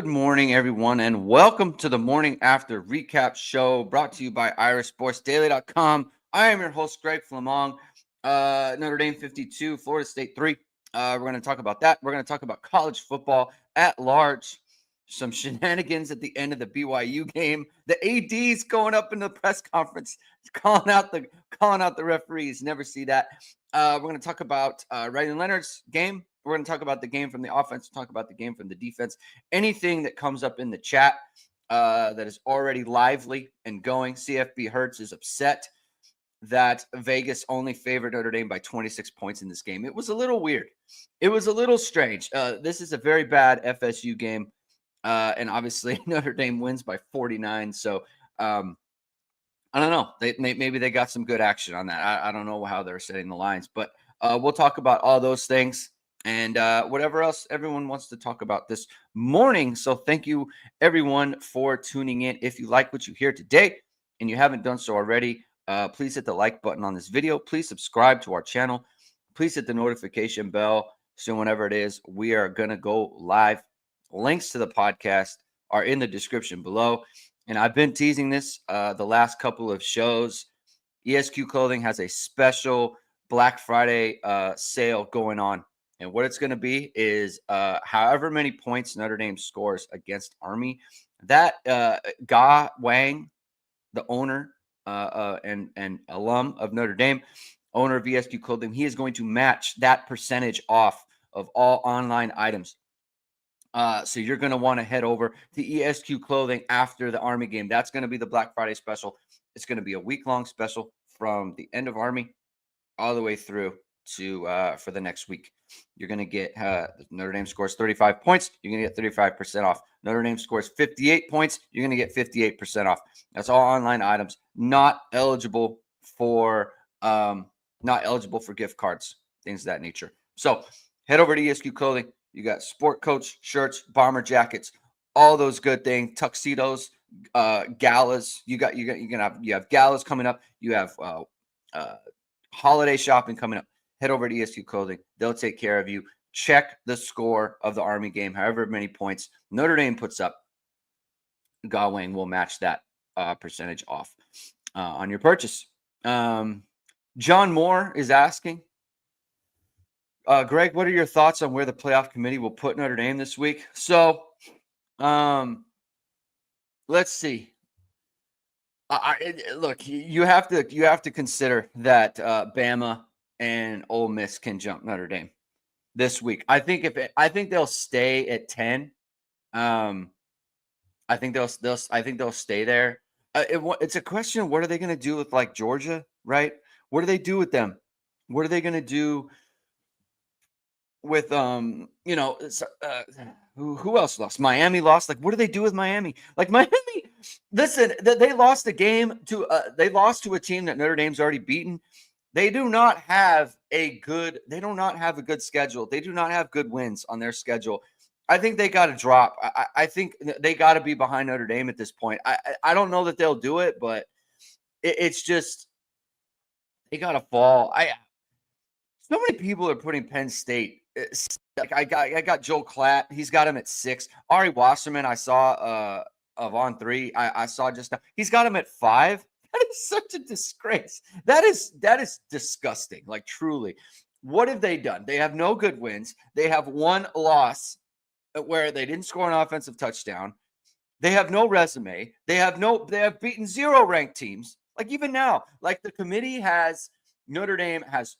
Good morning, everyone, and welcome to the Morning After Recap Show brought to you by irishsportsdaily.com. I am your host, Greg Flammang. Notre Dame 52, Florida State 3. We're going to talk about that. We're going to talk about college football at large, some shenanigans at the end of the BYU game, the ADs going up in the press conference, calling out the referees. Never see that. We're going to talk about Leonard's game. We're going to talk about the game from the offense, talk about the game from the defense, anything that comes up in the chat that is already lively and going. CFB Hertz is upset that Vegas only favored Notre Dame by 26 points in this game. It was a little weird. It was a little strange. This is a very bad FSU game, and obviously Notre Dame wins by 49. So I don't know. Maybe they got some good action on that. I don't know how they're setting the lines, but we'll talk about all those things and whatever else everyone wants to talk about this morning. So thank you, everyone, for tuning in. If you like what you hear today and you haven't done so already, please hit the like button on this video. Please subscribe to our channel. Please hit the notification bell so whenever it is, we are going to go live. Links to the podcast are in the description below. And I've been teasing this the last couple of shows. ESQ Clothing has a special Black Friday sale going on. And what it's going to be is however many points Notre Dame scores against Army, that Ge Wang, the owner and alum of Notre Dame, owner of ESQ Clothing, he is going to match that percentage off of all online items. So you're going to want to head over to ESQ Clothing after the Army game. That's going to be the Black Friday special. It's going to be a week-long special from the end of Army all the way through to for the next week. You're going to get Notre Dame scores 35 points. You're going to get 35% off. Notre Dame scores 58 points. You're going to get 58% off. That's all online items, not eligible for gift cards, things of that nature. So head over to ESQ Clothing. You got sport coach shirts, bomber jackets, all those good things, tuxedos, galas. You have galas coming up. You have holiday shopping coming up. Head over to ESQ Clothing. They'll take care of you. Check the score of the Army game, however many points Notre Dame puts up. Ge Wang will match that percentage off on your purchase. John Moore is asking, Greg, what are your thoughts on where the playoff committee will put Notre Dame this week? So, let's see. Look, you have to consider that Bama and Ole Miss can jump Notre Dame this week. I think they'll stay at 10. I think they'll stay there. It's a question of what are they going to do with like Georgia, right? What do they do with them? What are they going to do with who else lost? Miami lost. Like, what do they do with Miami? Like, Miami, listen, they lost a game to a team that Notre Dame's already beaten. They do not have a good schedule. They do not have good wins on their schedule. I think they got to drop. I think they got to be behind Notre Dame at this point. I don't know that they'll do it, but it's just they got to fall. So many people are putting Penn State. Like I got Joel Klatt. He's got him at 6. Ari Wasserman, I saw of on 3. I saw just now. He's got him at 5. That is such a disgrace. That is disgusting. Like, truly. What have they done? They have no good wins. They have one loss where they didn't score an offensive touchdown. They have no resume. They have beaten 0 ranked teams. Like, even now, like the committee Notre Dame has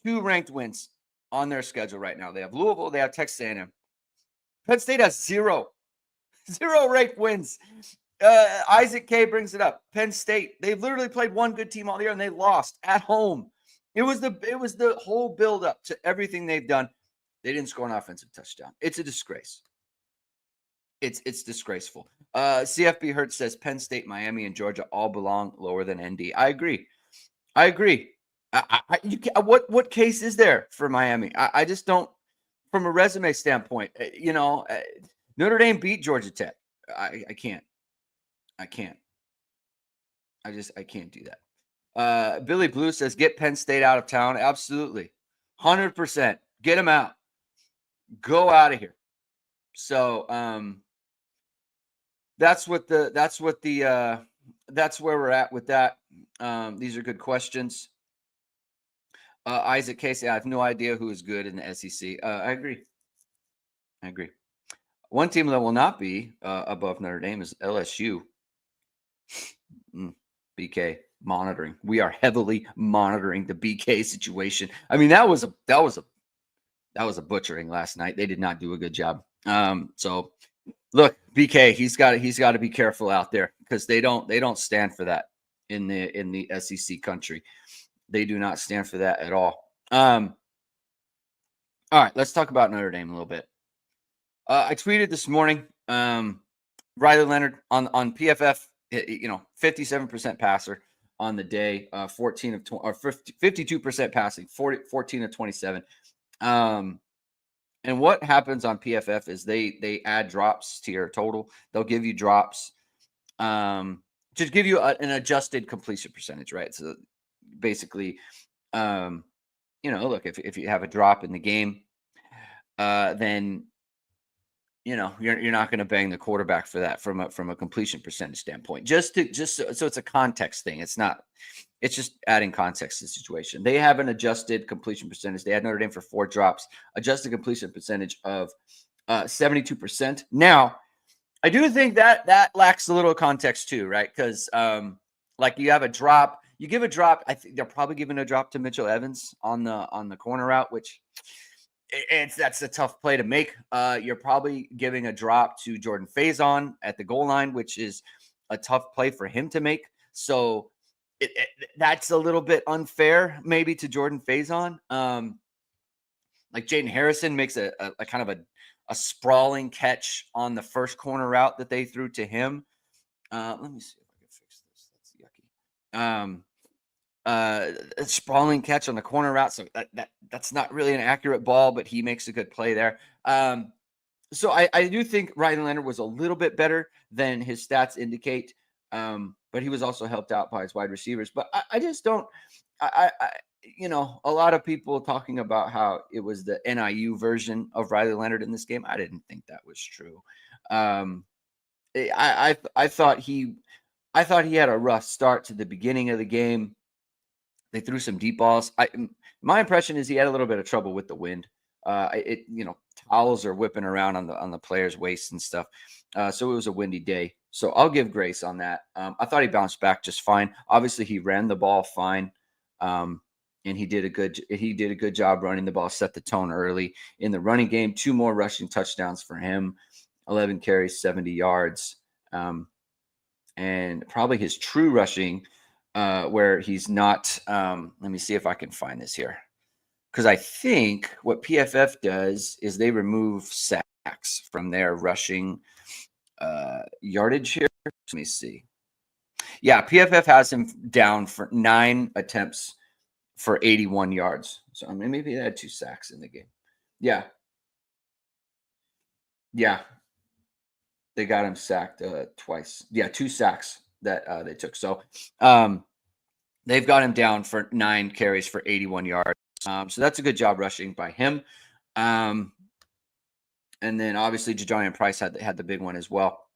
2 ranked wins on their schedule right now. They have Louisville. They have Texas A&M. Penn State has 0 ranked wins. Isaac K brings it up. Penn State, they've literally played one good team all year and they lost at home. It was the whole build-up to everything they've done. They didn't score an offensive touchdown. It's a disgrace. It's disgraceful. CFB Hertz says Penn State, Miami, and Georgia all belong lower than ND. I agree. What case is there for Miami? I just don't, from a resume standpoint. Notre Dame beat Georgia Tech. I can't. I can't do that. Billy Blue says, get Penn State out of town. Absolutely. 100%. Get them out. Go out of here. So, that's where we're at with that. These are good questions. Isaac Casey, I have no idea who is good in the SEC. I agree. One team that will not be above Notre Dame is LSU. BK monitoring. We are heavily monitoring the BK situation. I mean, that was a butchering last night. They did not do a good job. So look, BK, he's got to be careful out there because they don't stand for that in the SEC country. They do not stand for that at all. All right, let's talk about Notre Dame a little bit. I tweeted this morning. Riley Leonard on PFF, 57% passer on the day, 14 of 20, or 52% passing, 14 of 27. And what happens on PFF is they add drops to your total. They'll give you drops to give you an adjusted completion percentage, right? So basically, look, if you have a drop in the game, then you're not going to bang the quarterback for that from a completion percentage standpoint. Just so it's a context thing. It's just adding context to the situation. They have an adjusted completion percentage. They had Notre Dame for 4 drops, adjusted completion percentage of 72%. Now, I do think that lacks a little context too, right? Because like you have a drop, you give a drop. I think they're probably giving a drop to Mitchell Evans on the corner route, which that's a tough play to make. You're probably giving a drop to Jordan Faison at the goal line, which is a tough play for him to make. So that's a little bit unfair, maybe, to Jordan Faison. Like Jaden Harrison makes a kind of a sprawling catch on the first corner route that they threw to him. Let me see if I can fix this. That's yucky. A sprawling catch on the corner route. So that's not really an accurate ball, but he makes a good play there. So I do think Ryan Leonard was a little bit better than his stats indicate. But he was also helped out by his wide receivers. But I just don't, a lot of people talking about how it was the NIU version of Riley Leonard in this game. I didn't think that was true. I thought he had a rough start to the beginning of the game. They threw some deep balls. My impression is he had a little bit of trouble with the wind. Towels are whipping around on the players' waists and stuff. So it was a windy day. So I'll give grace on that. I thought he bounced back just fine. Obviously, he ran the ball fine, and he did a good job running the ball. Set the tone early in the running game. 2 more rushing touchdowns for him. 11 carries, 70 yards, and probably his true rushing, where he's not. Let me see if I can find this here. Because I think what PFF does is they remove sacks from their rushing yardage here. Let me see. Yeah, PFF has him down for 9 attempts for 81 yards. So I mean, maybe they had 2 sacks in the game. Yeah. They got him sacked twice. Yeah, 2 sacks that they took. So they've got him down for 9 carries for 81 yards. So that's a good job rushing by him. And then obviously Jajarian Price had the big one as well.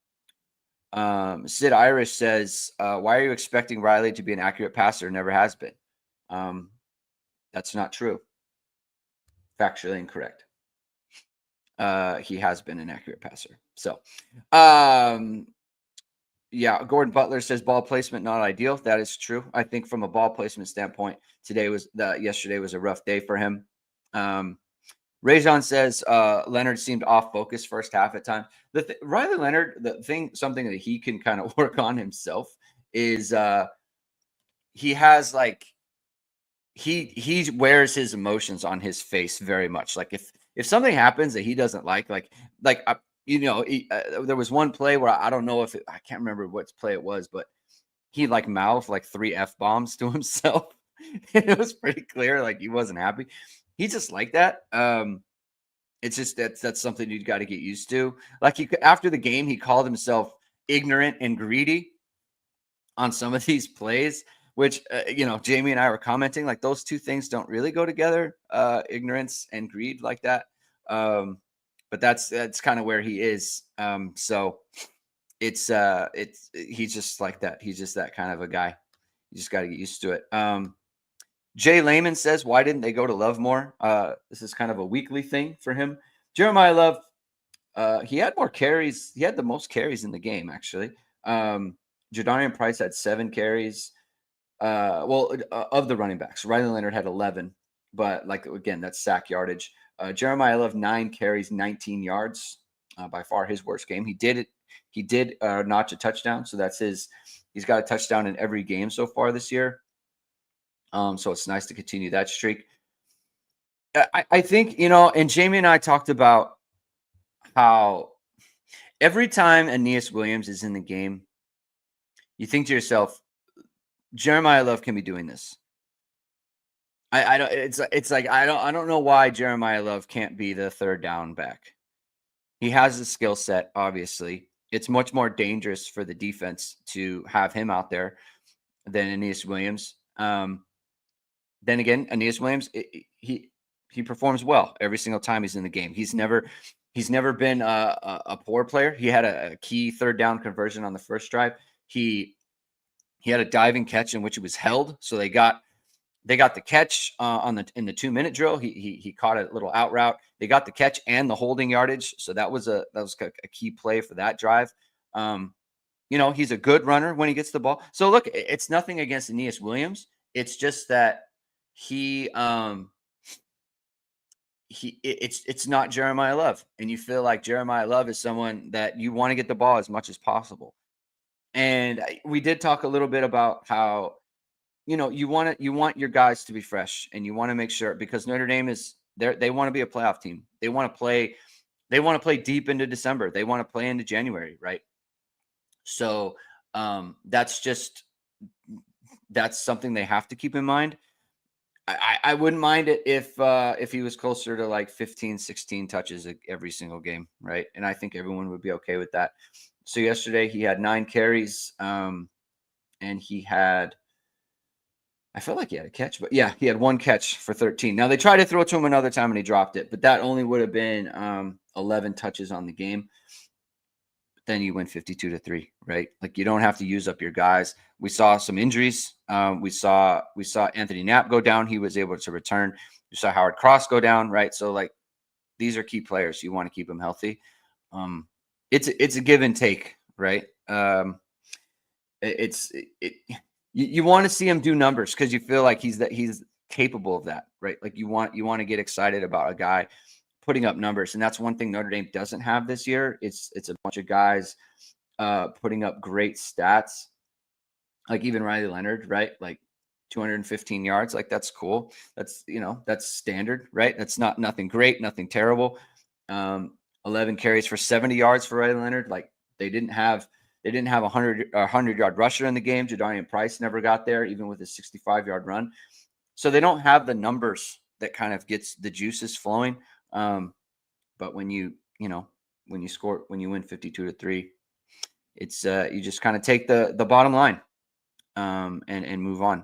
Sid Irish says, why are you expecting Riley to be an accurate passer? Never has been. That's not true. Factually incorrect. He has been an accurate passer. So, yeah, Gordon Butler says ball placement not ideal. That is true. I think from a ball placement standpoint, yesterday was a rough day for him. Rajon says Leonard seemed off focus first half at times. Riley Leonard, something that he can kind of work on himself is he has like he wears his emotions on his face very much. Like if something happens that he doesn't like there was one play where I don't know I can't remember what play it was, but he like mouthed like 3 F-bombs to himself. It was pretty clear like he wasn't happy. He's just like that. It's just that's something you got to get used to. Like after the game, he called himself ignorant and greedy on some of these plays, which Jamie and I were commenting like those 2 things don't really go together. Ignorance and greed like that. But that's kind of where he is. So he's just like that. He's just that kind of a guy. You just got to get used to it. Jay Lehman says, why didn't they go to Love more? This is kind of a weekly thing for him. Jeremiah Love, he had more carries. He had the most carries in the game, actually. Jadarian Price had 7 carries. Of the running backs, Riley Leonard had 11, but like again, that's sack yardage. Jeremiah Love 9 carries, 19 yards, by far his worst game. He did notch a touchdown, so that's his. He's got a touchdown in every game so far this year. So it's nice to continue that streak. I think, and Jamie and I talked about how every time Aeneas Williams is in the game, you think to yourself, Jeremiah Love can be doing this. I don't. It's like I don't know why Jeremiah Love can't be the third down back. He has the skill set. Obviously, it's much more dangerous for the defense to have him out there than Aeneas Williams. Then again, Aeneas Williams, he performs well every single time he's in the game. He's never been a poor player. He had a key third down conversion on the first drive. He had a diving catch in which it was held, so they got the catch in the 2-minute drill. He caught a little out route. They got the catch and the holding yardage, so that was a key play for that drive. He's a good runner when he gets the ball. So look, it's nothing against Aeneas Williams. It's just that it's not Jeremiah Love, and you feel like Jeremiah Love is someone that you want to get the ball as much as possible. And we did talk a little bit about how you want your guys to be fresh, and you want to make sure, because Notre Dame is there. They want to be a playoff team. They want to play deep into December. They want to play into January, right? So that's something they have to keep in mind. I wouldn't mind it if he was closer to like 15, 16 touches every single game, right? And I think everyone would be okay with that. So yesterday he had 9 carries, and he had, I felt like he had a catch, but yeah, he had 1 catch for 13. Now they tried to throw it to him another time and he dropped it, but that only would have been 11 touches on the game. But then you win 52-3, right? Like, you don't have to use up your guys. We saw some injuries. We saw Anthony Knapp go down. He was able to return. You saw Howard Cross go down, right? So like, these are key players. You want to keep them healthy. It's a give and take, right? You want to see him do numbers because you feel like he's capable of that, right? Like, you want to get excited about a guy putting up numbers, and that's one thing Notre Dame doesn't have this year. It's a bunch of guys putting up great stats, like even Riley Leonard, right? Like 215 yards, like that's cool. That's that's standard, right? That's nothing great, nothing terrible. 11 carries for 70 yards for Riley Leonard. Like, they didn't have a 100-yard rusher in the game. Jadarian Price never got there, even with his 65-yard run. So they don't have the numbers that kind of gets the juices flowing. But when you win 52-3, it's you just kind of take the bottom line and move on.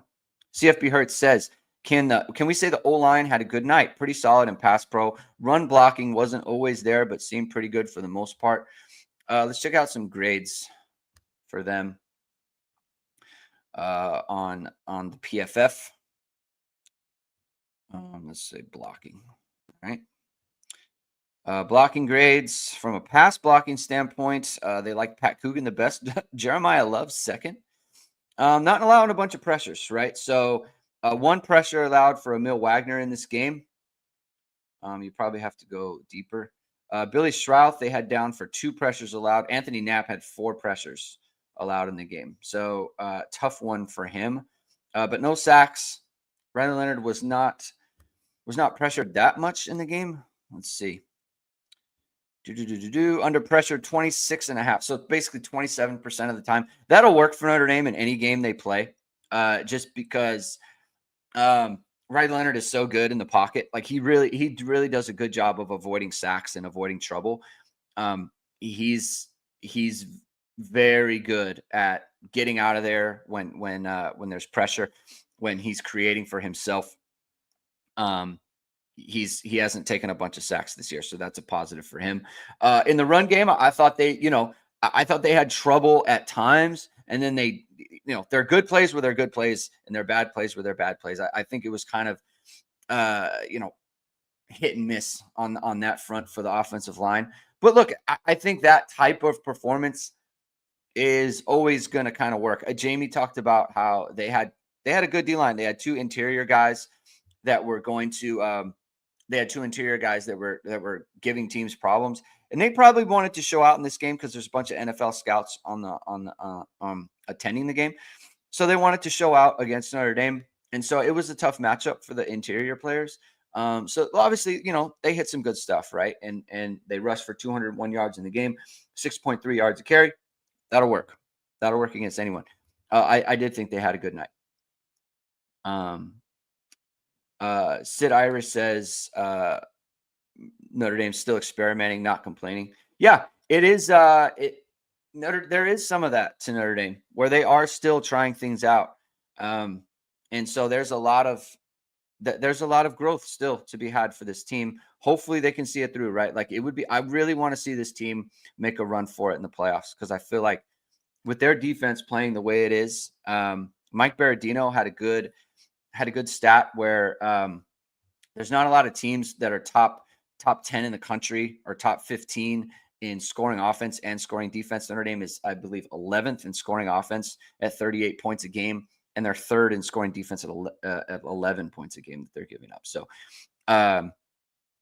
CFB Hertz says, can we say the O-line had a good night? Pretty solid in pass pro. Run blocking wasn't always there, but seemed pretty good for the most part. Let's check out some grades for them on the PFF. Let's say blocking. All right. Blocking grades from a pass blocking standpoint, they like Pat Coogan the best. Jeremiah Love second. Not allowing a bunch of pressures, right? So 1 pressure allowed for Emil Wagner in this game. You probably have to go deeper. Billy Strouth, they had down for 2 pressures allowed. Anthony Knapp had 4 pressures allowed in the game. So tough one for him. But no sacks. Riley Leonard was not pressured that much in the game. Let's see. Under pressure 26.5. So basically 27% of the time. That'll work for Notre Dame in any game they play. Just because Riley Leonard is so good in the pocket. Like, he really does a good job of avoiding sacks and avoiding trouble. He's very good at getting out of there when there's pressure, when he's creating for himself. He hasn't taken a bunch of sacks this year, so that's a positive for him. In the run game, I thought they I thought they had trouble at times, and then they, their good plays were their good plays, and their bad plays were their bad plays. I think it was kind of, hit and miss on that front for the offensive line. But look, I think that type of performance is always going to kind of work. Jamie talked about how they had a good D line. They had two interior guys that were going to they had two interior guys that were giving teams problems, and they probably wanted to show out in this game because there's a bunch of NFL scouts attending the game, so they wanted to show out against Notre Dame, and so it was a tough matchup for the interior players. So obviously, they hit some good stuff, right? And they rushed for 201 yards in the game, 6.3 yards a carry. That'll work. That'll work against anyone. I did think they had a good night. Sid Irish says Notre Dame's still experimenting, not complaining. Yeah, it is. There is some of that to Notre Dame where they are still trying things out, and so there's a lot of growth still to be had for this team. Hopefully, they can see it through. Right, like it would be. I really want to see this team make a run for it in the playoffs because I feel like with their defense playing the way it is, Mike Berardino had a good stat where there's not a lot of teams that are top 10 in the country or top 15 in scoring offense and scoring defense. Notre Dame is, I believe, 11th in scoring offense at 38 points a game, and they're third in scoring defense at 11 points a game that they're giving up. So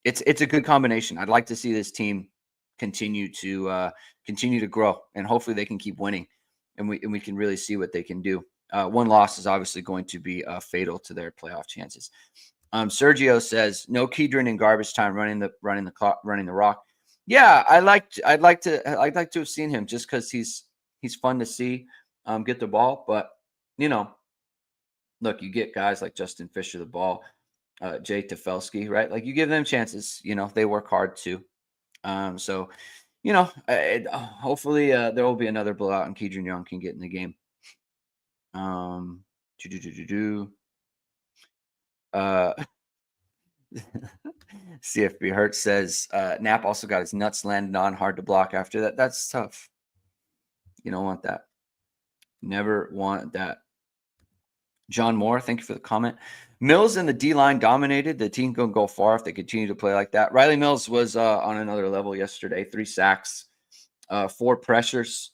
it's a good combination. I'd like to see this team continue to grow, and hopefully they can keep winning, and we can really see what they can do. One loss is obviously going to be fatal to their playoff chances. Sergio says no Kedron in garbage time running the clock, running the rock. Yeah, I'd like to have seen him just because he's fun to see get the ball. But look, you get guys like Justin Fisher the ball, Jay Tefelsky, right? Like you give them chances. They work hard too. So hopefully there will be another blowout and Kedron Young can get in the game. CFB Hurt says Knapp also got his nuts landed on, hard to block after that. That's tough. You don't want that. Never want that. John Moore, thank you for the comment. Mills and the D line dominated. The team can go far if they continue to play like that. Riley Mills was on another level yesterday. 3 sacks, 4 pressures.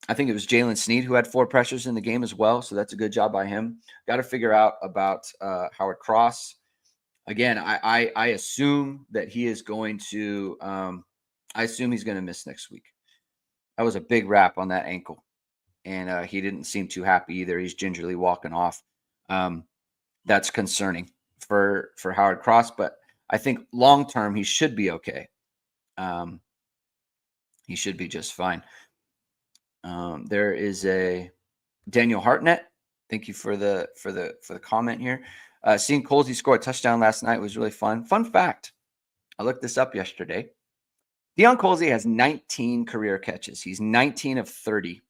I think it was Jalen Sneed who had 4 pressures in the game as well. So that's a good job by him. Got to figure out about Howard Cross. Again, I assume that he is going to I assume he's going to miss next week. That was a big wrap on that ankle, and he didn't seem too happy either. He's gingerly walking off. That's concerning for Howard Cross, but I think long term he should be okay. He should be just fine. There is a Daniel Hartnett. Thank you for the comment here. Seeing Colsey score a touchdown last night was really fun. Fun fact, I looked this up yesterday. Deion Colsey has 19 career catches. He's 19 of 30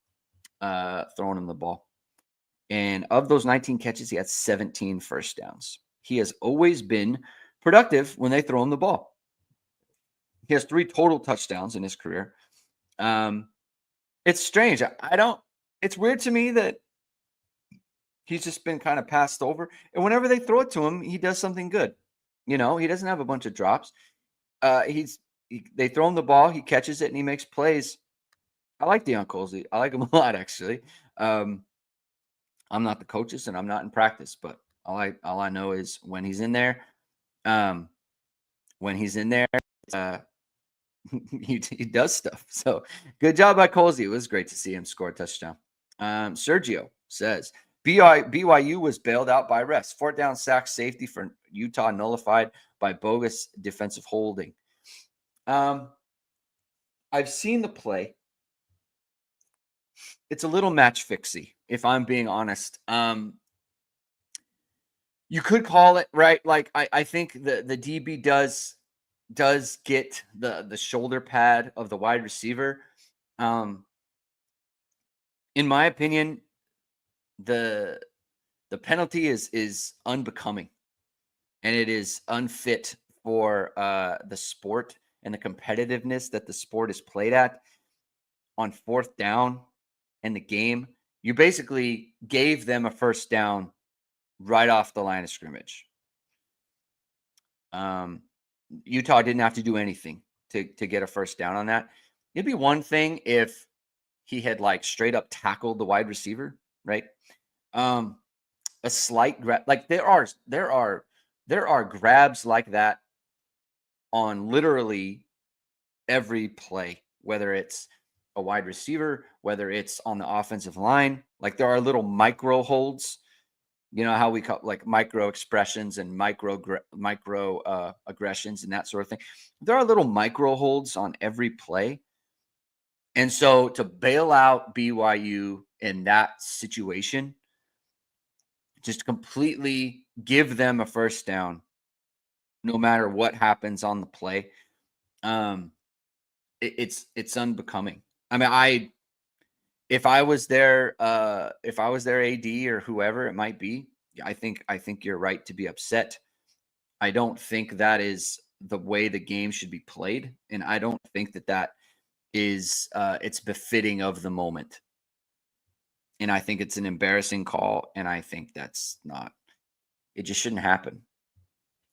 throwing him the ball. And of those 19 catches, he had 17 first downs. He has always been productive when they throw him the ball. He has 3 total touchdowns in his career. It's strange. It's weird to me that he's just been kind of passed over. And whenever they throw it to him, he does something good. He doesn't have a bunch of drops. They throw him the ball, he catches it, and he makes plays. I like Deion Colsey. I like him a lot, actually. I'm not the coaches, and I'm not in practice, but all I know is when he's in there, he does stuff. So good job by Colsey. It was great to see him score a touchdown. Sergio says BYU was bailed out by refs. 4th down sack safety for Utah nullified by bogus defensive holding. I've seen the play. It's a little match fixy, if I'm being honest. You could call it, right? Like I think the DB does get the shoulder pad of the wide receiver. In my opinion, the penalty is unbecoming, and it is unfit for the sport and the competitiveness that the sport is played at. on 4th down in the game, you basically gave them a first down right off the line of scrimmage. Utah didn't have to do anything to get a first down on that. It'd be one thing if he had like straight up tackled the wide receiver, right? A slight grab, like there are grabs like that on literally every play, whether it's a wide receiver, whether it's on the offensive line. Like there are little micro holds. You know how we call like micro expressions and micro aggressions and that sort of thing. There are little micro holds on every play. And so to bail out BYU in that situation, just completely give them a first down, no matter what happens on the play. It's unbecoming. I mean, if I was their AD or whoever it might be, I think you're right to be upset. I don't think that is the way the game should be played, and I don't think that is it's befitting of the moment. And I think it's an embarrassing call, and I think that's not. It just shouldn't happen.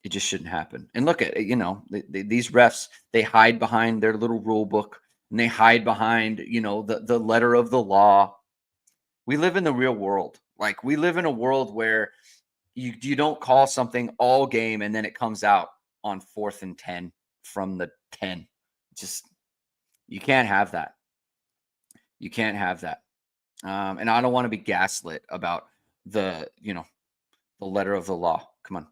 It just shouldn't happen. And look at these refs. They hide behind their little rule book, and they hide behind the letter of the law. We live in the real world. Like we live in a world where you don't call something all game and then it comes out on 4th and 10 from the 10. Just you can't have that. You can't have that. And I don't want to be gaslit about the letter of the law. Come on.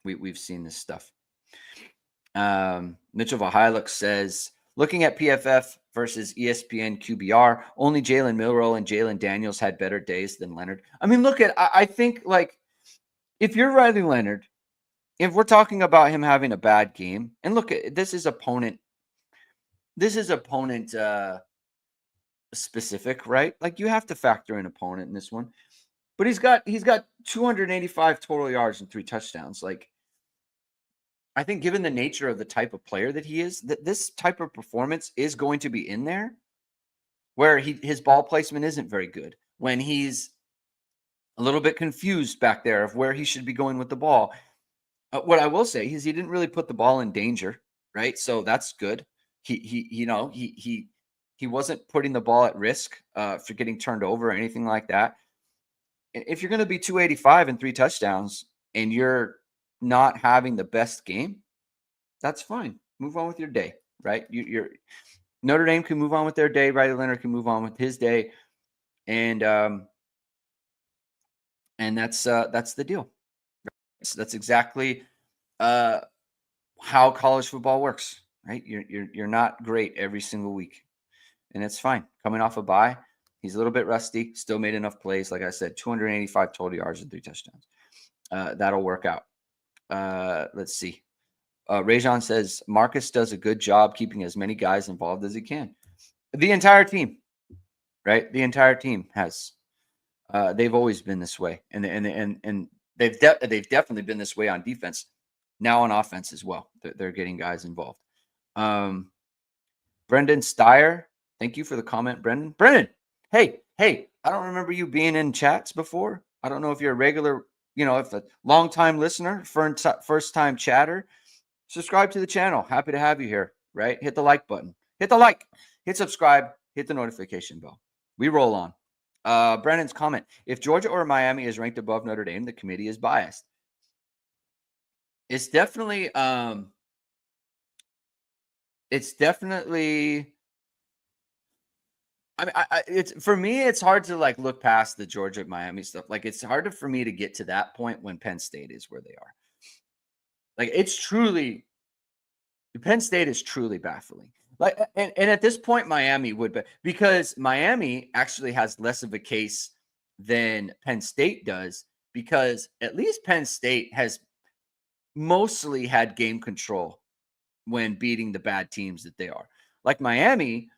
We've seen this stuff. Mitchell Vahiluk says, looking at PFF versus ESPN QBR, only Jalen Milroe and Jalen Daniels had better days than Leonard. I mean, look at, I think like if you're Riley Leonard, if we're talking about him having a bad game, and look at this is opponent specific, right? Like you have to factor in opponent in this one. But he's got 285 total yards and 3 touchdowns. Like I think given the nature of the type of player that he is, that this type of performance is going to be in there where his ball placement isn't very good. When he's a little bit confused back there of where he should be going with the ball. What I will say is he didn't really put the ball in danger, right? So that's good. He wasn't putting the ball at risk for getting turned over or anything like that. If you're going to be 285 and 3 touchdowns and you're not having the best game, that's fine. Move on with your day, right? You're Notre Dame can move on with their day. Riley Leonard can move on with his day, and that's the deal. So that's exactly how college football works, right? You're not great every single week, and it's fine. Coming off a bye, he's a little bit rusty. Still made enough plays. Like I said, 285 total yards and 3 touchdowns. That'll work out. Let's see. Rajon says Marcus does a good job keeping as many guys involved as he can. The entire team, right? The entire team has. They've always been this way, and they've definitely been this way on defense. Now on offense as well. They're getting guys involved. Brendan Steyer, thank you for the comment, Brendan. Brendan, hey, I don't remember you being in chats before. I don't know if you're a regular, if a long-time listener, first-time chatter. Subscribe to the channel. Happy to have you here, right? Hit the like button. Hit the like. Hit subscribe. Hit the notification bell. We roll on. Brennan's comment, if Georgia or Miami is ranked above Notre Dame, the committee is biased. It's definitely I mean, it's for me, it's hard to like look past the Georgia Miami stuff. Like it's harder for me to get to that point when Penn State is where they are. Like Penn State is truly baffling. Like, and at this point, Miami would be, because Miami actually has less of a case than Penn State does, because at least Penn State has mostly had game control when beating the bad teams that they are. Like Miami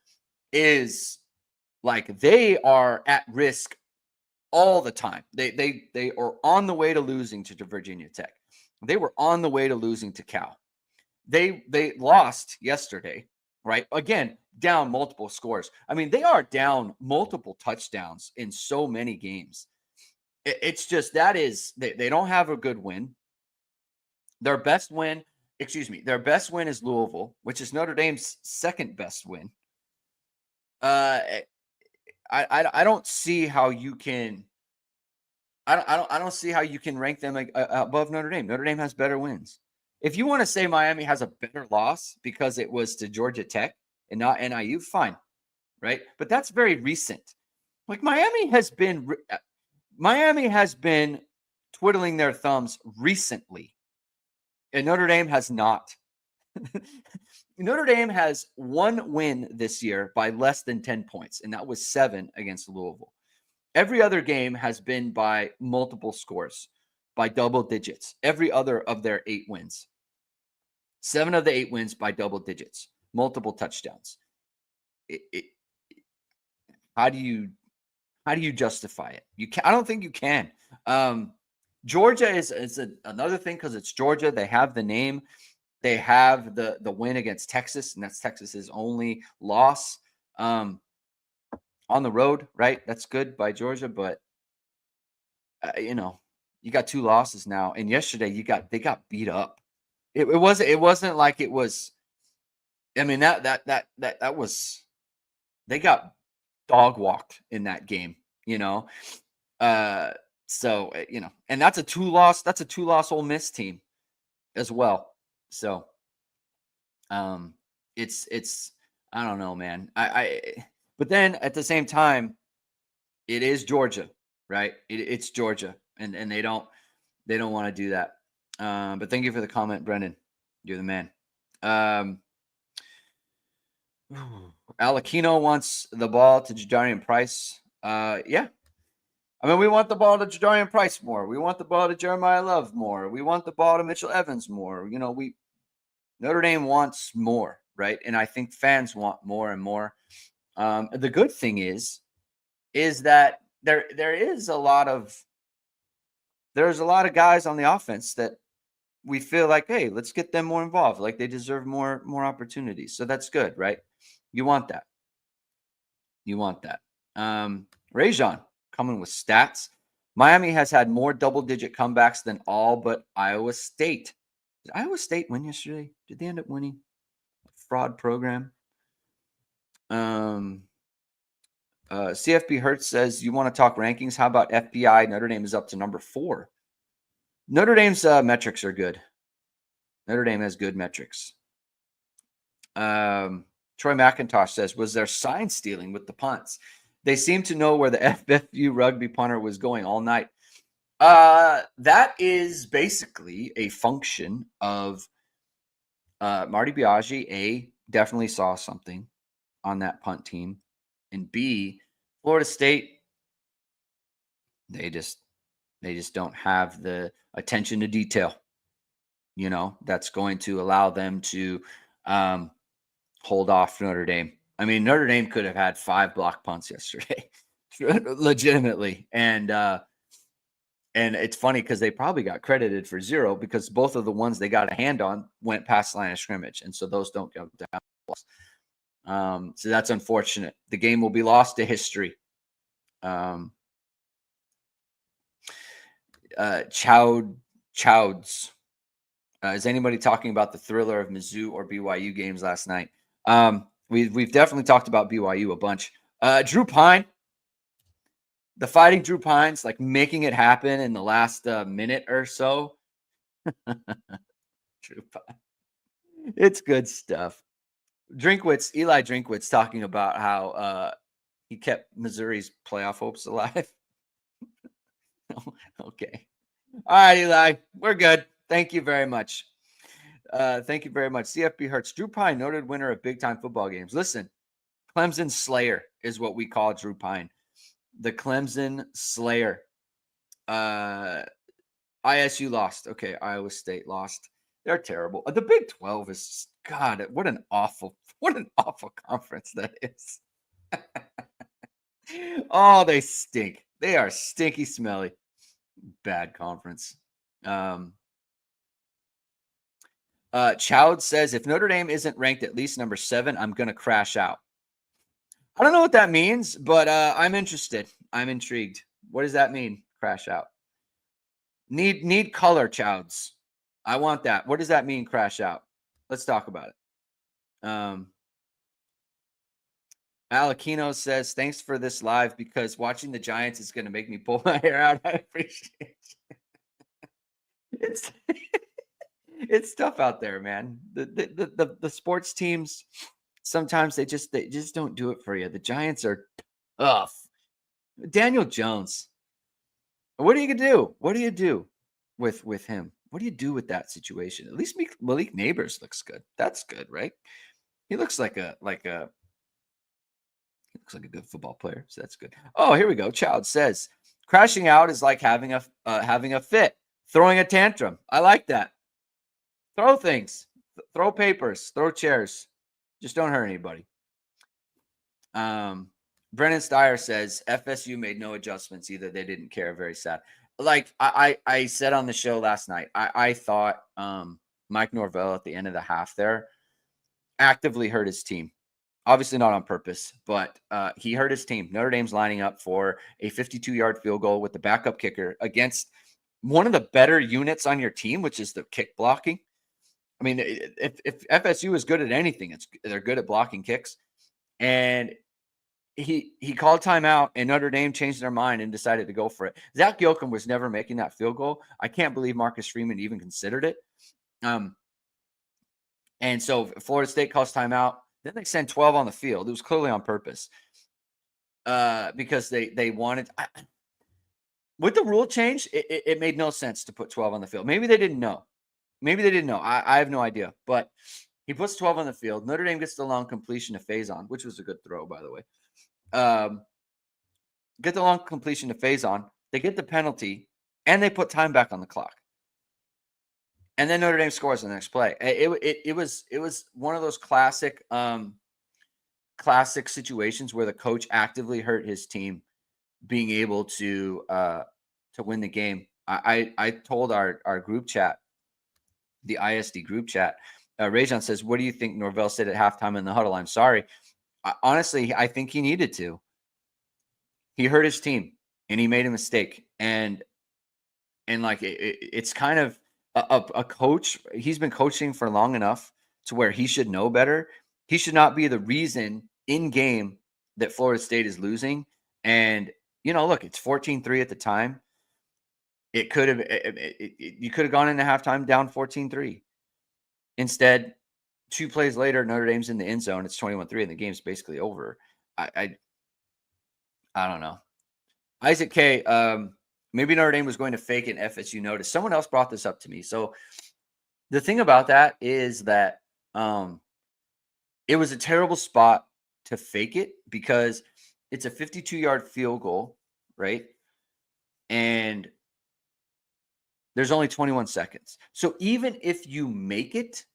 is like they are at risk all the time. They are on the way to losing to Virginia Tech. They were on the way to losing to Cal. They lost yesterday right? Again, down multiple scores. I mean, they are down multiple touchdowns in so many games. It's just they don't have a good win. Their best win, their best win is Louisville, which is Notre Dame's second best win. I don't see how you can. I don't see how you can rank them above Notre Dame. Notre Dame has better wins. If you want to say Miami has a better loss because it was to Georgia Tech and not NIU, fine, right? But that's very recent. Like Miami has been twiddling their thumbs recently, and Notre Dame has not. Notre Dame has one win this year by less than 10 points, and that was 7 against Louisville. Every other game has been by multiple scores, by double digits. Every other of their 8 wins. 7 of the 8 wins by double digits, multiple touchdowns. How do you justify it? I don't think you can. Georgia is another thing because it's Georgia. They have the name. They have the win against Texas, and that's Texas's only loss on the road, right? That's good by Georgia, but you got 2 losses now, and yesterday they got beat up. It wasn't like it was. I mean that was they got dog walked in that game, So and that's a 2-loss Ole Miss team as well. So it's I don't know, man. But then at the same time, it is Georgia, right? It's Georgia, and they don't want to do that. But thank you for the comment, Brendan. You're the man. Alakino wants the ball to Jadarian Price. Yeah. I mean, we want the ball to Jadarian Price more. We want the ball to Jeremiah Love more. We want the ball to Mitchell Evans more. Notre Dame wants more, right? And I think fans want more and more. The good thing is that there's a lot of guys on the offense that we feel like, hey, let's get them more involved. Like they deserve more opportunities. So that's good, right? You want that. Rajon coming with stats. Miami has had more double-digit comebacks than all but Iowa State. Did Iowa State win yesterday? Did they end up winning? A fraud program. CFB Hertz says, you want to talk rankings? How about FBI? Notre Dame is up to number 4. Notre Dame's metrics are good. Notre Dame has good metrics. Troy McIntosh says, was there sign stealing with the punts? They seem to know where the FSU rugby punter was going all night. That is basically a function of Marty Biaggi, definitely saw something on that punt team. And B, Florida State, they just don't have the attention to detail, that's going to allow them to hold off Notre Dame. I mean, Notre Dame could have had 5 block punts yesterday, legitimately. And it's funny because they probably got credited for 0 because both of the ones they got a hand on went past the line of scrimmage. And so those don't go down. So that's unfortunate. The game will be lost to history. Chowds. Is anybody talking about the thriller of Mizzou or BYU games last night? We've definitely talked about BYU a bunch. Drew Pine, the Fighting Drew Pines, like making it happen in the last minute or so. Drew Pine. It's good stuff. Eli Drinkwitz talking about how he kept Missouri's playoff hopes alive. Okay. All right, Eli, we're good. Thank you very much. CFB Hertz. Drew Pine, noted winner of big-time football games. Listen, Clemson Slayer is what we call Drew Pine. The Clemson Slayer. ISU lost. Okay, Iowa State lost. They're terrible. The Big 12 is, God, what an awful conference that is. Oh, they stink. They are stinky, smelly. Bad conference. Chowd says, if Notre Dame isn't ranked at least number 7, I'm going to crash out. I don't know what that means, but I'm interested. I'm intrigued. What does that mean? Crash out. Need color, Chowds. I want that. What does that mean? Crash out. Let's talk about it. Alakino says, thanks for this live because watching the Giants is going to make me pull my hair out. I appreciate it. It's it's tough out there, man. The sports teams sometimes they just don't do it for you. The Giants are tough. Daniel Jones. What are you gonna do? What do you do with him? What do you do with that situation? At least Malik Neighbors looks good. That's good, right? He looks like a he looks like a good football player, so that's good. Oh, here we go. Child says, crashing out is like having a fit, throwing a tantrum. I like that. Throw things, throw papers, throw chairs. Just don't hurt anybody. Brennan Steyer says FSU made no adjustments either. They didn't care. Very sad. Like I said on the show last night, I thought Mike Norvell at the end of the half there actively hurt his team. Obviously not on purpose, but he hurt his team. Notre Dame's lining up for a 52-yard field goal with the backup kicker against one of the better units on your team, which is the kick blocking. I mean, if FSU is good at anything, they're good at blocking kicks. And he called timeout, and Notre Dame changed their mind and decided to go for it. Zach Yoakum was never making that field goal. I can't believe Marcus Freeman even considered it. And so Florida State calls timeout. Then they send 12 on the field. It was clearly on purpose because they wanted with the rule change, it made no sense to put 12 on the field. Maybe they didn't know. I have no idea. But he puts 12 on the field. Notre Dame gets the long completion to Faison, which was a good throw, by the way. Get the long completion to Faison. They get the penalty, and they put time back on the clock. And then Notre Dame scores the next play. It was one of those classic situations where the coach actively hurt his team being able to win the game. I told our group chat, the ISD group chat, Rajon says, what do you think Norvell said at halftime in the huddle? I'm sorry. Honestly, I think he needed to. He hurt his team and he made a mistake. And like it's kind of a coach. He's been coaching for long enough to where he should know better. He should not be the reason in game that Florida State is losing. And, look, it's 14-3 at the time. It could have, you could have gone into halftime down 14-3. Instead, 2 plays later, Notre Dame's in the end zone. It's 21-3 and the game's basically over. I don't know. Isaac K, maybe Notre Dame was going to fake an FSU notice. Someone else brought this up to me. So the thing about that is that it was a terrible spot to fake it because it's a 52-yard field goal, right? And there's only 21 seconds. So even if you make it,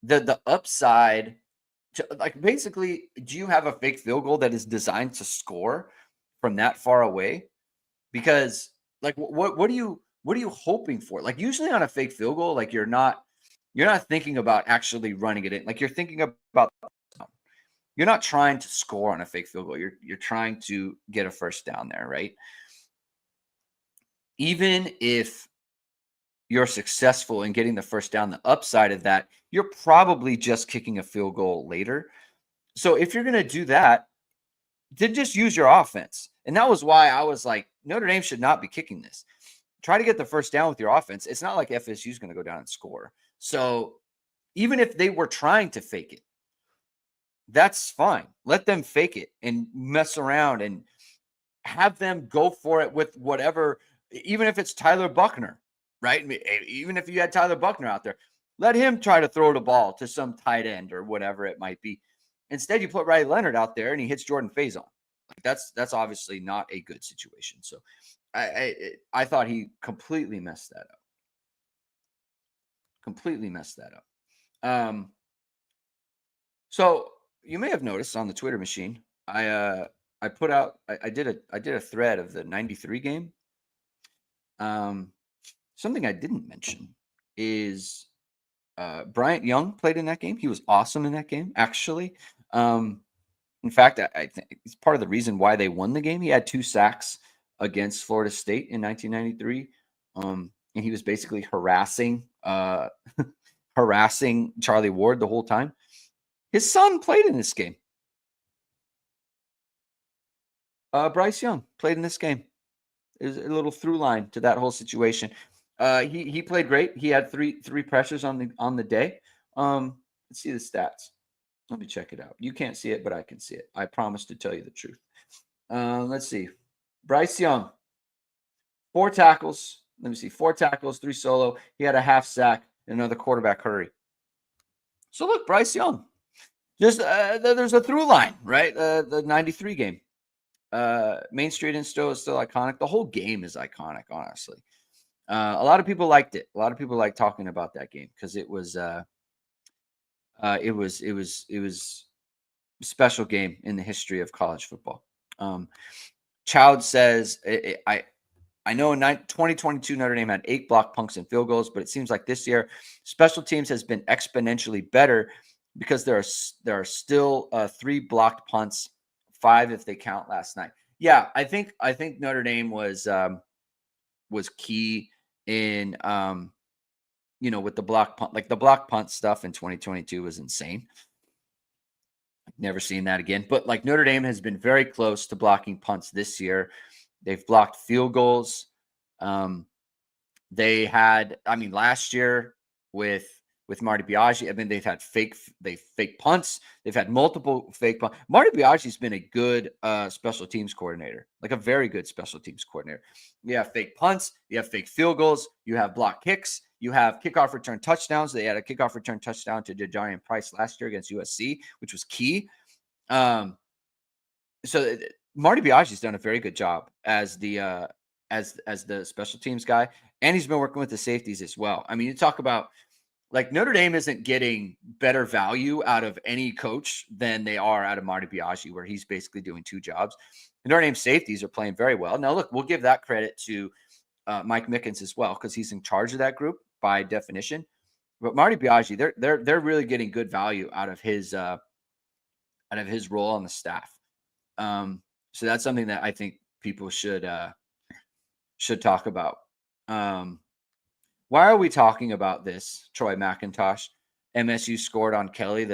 the upside, like basically, do you have a fake field goal that is designed to score from that far away? Because like what are you hoping for? Like usually on a fake field goal, like you're not thinking about actually running it in. Like you're thinking about, you're not trying to score on a fake field goal. You're trying to get a first down there, right? Even if you're successful in getting the first down, the upside of that, you're probably just kicking a field goal later. So if you're going to do that, then just use your offense. And that was why I was like, Notre Dame should not be kicking this. Try to get the first down with your offense. It's not like FSU is going to go down and score. So even if they were trying to fake it, that's fine. Let them fake it and mess around and have them go for it with whatever, even if it's Tyler Buckner, right? Even if you had Tyler Buckner out there, let him try to throw the ball to some tight end or whatever it might be. Instead, you put Riley Leonard out there and he hits Jordan Faison. Like that's obviously not a good situation. So I thought he completely messed that up. So you may have noticed on the Twitter machine, I put out, I did a thread of the 93 game. Something I didn't mention is Bryant Young played in that game. He was awesome in that game, actually. In fact, I think it's part of the reason why they won the game. He had 2 sacks against Florida State in 1993, and he was basically harassing Charlie Ward the whole time. His son played in this game. Bryce Young played in this game. There's a little through line to that whole situation. He played great. He had three pressures on the day. Let's see the stats. Let me check it out. You can't see it, but I can see it. I promise to tell you the truth. Let's see. Bryce Young, 4 tackles. Let me see. 4 tackles, 3 solo. He had a half sack and another quarterback hurry. So look, Bryce Young. Just there's a through line, right? The 93 game. Main Street is still iconic. The whole game is iconic, honestly. A lot of people liked it. A lot of people like talking about that game because it was a special game in the history of college football. Child says, I know in 2022 Notre Dame had 8 block punts and field goals, but it seems like this year special teams has been exponentially better because there are still 3 blocked punts, 5 if they count last night. Yeah, I think Notre Dame was key in with the block punt. Like the block punt stuff in 2022 was insane. I've never seen that again. But like Notre Dame has been very close to blocking punts this year. They've blocked field goals. They had, last year with Marty Biaggi, they've had fake punts. They've had multiple fake punts. Marty Biaggi's been a good special teams coordinator, like a very good special teams coordinator. You have fake punts. You have fake field goals. You have block kicks. You have kickoff return touchdowns. They had a kickoff return touchdown to Jajarian Price last year against USC, which was key. So Marty Biaggi's done a very good job as the special teams guy, and he's been working with the safeties as well. You talk about like Notre Dame isn't getting better value out of any coach than they are out of Marty Biaggi, where he's basically doing 2 jobs. And Notre Dame safeties are playing very well. Now, look, we'll give that credit to Mike Mickens as well because he's in charge of that group by definition. But Marty Biaggi, they're really getting good value out of his role on the staff. So that's something that I think people should talk about. Why are we talking about this? Troy McIntosh, MSU scored on Kelly.